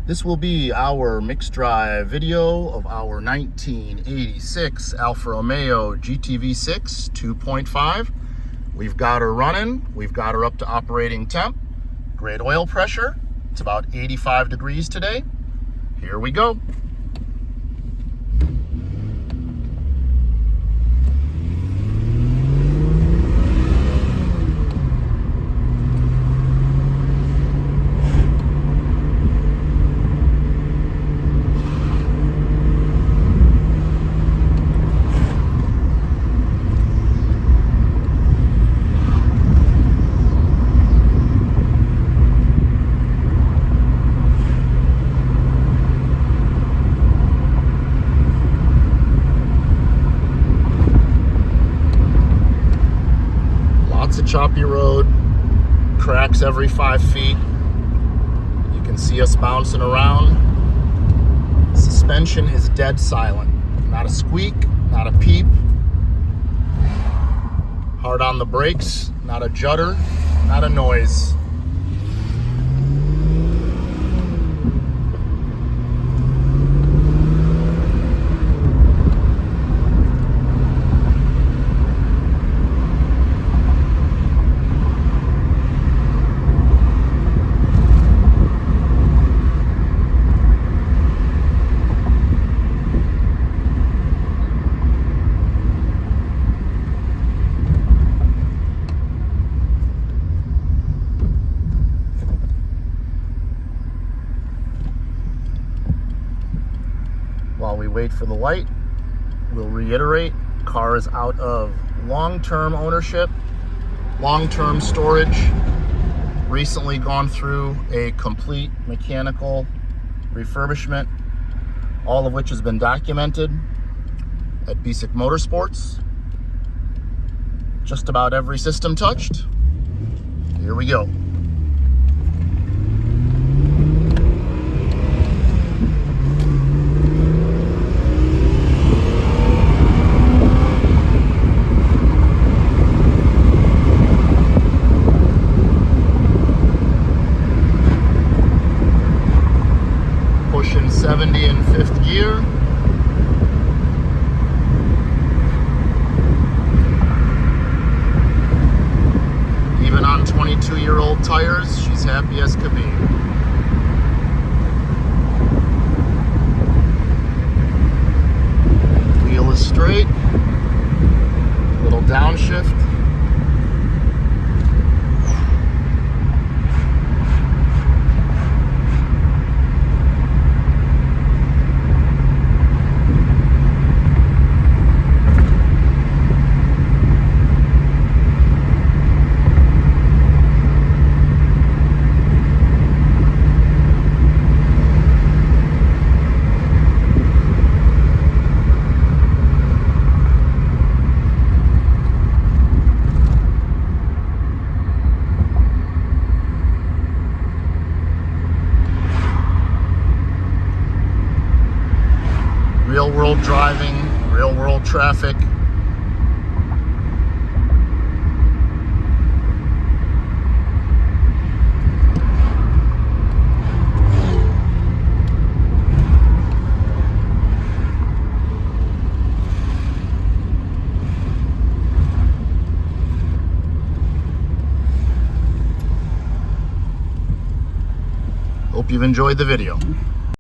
This will be our mixed drive video of our 1986 Alfa Romeo GTv6 2.5. We've got her running, we've got her up to operating temp, great oil pressure. It's about 85 degrees today. Here we go. It's a choppy road, cracks every 5 feet. You can see us bouncing around. Suspension is dead silent. Not a squeak, not a peep. Hard on the brakes, not a judder, not a noise. While we wait for the light, we'll reiterate, car is out of long-term ownership, long-term storage, recently gone through a complete mechanical refurbishment, all of which has been documented at Basic Motorsports. Just about every system touched. Here we go. Pushing 70 in 5th gear. Even on 22-year-old tires, she's happy as could be. Wheel is straight. Little downshift. Real world driving, real world traffic. Hope you've enjoyed the video.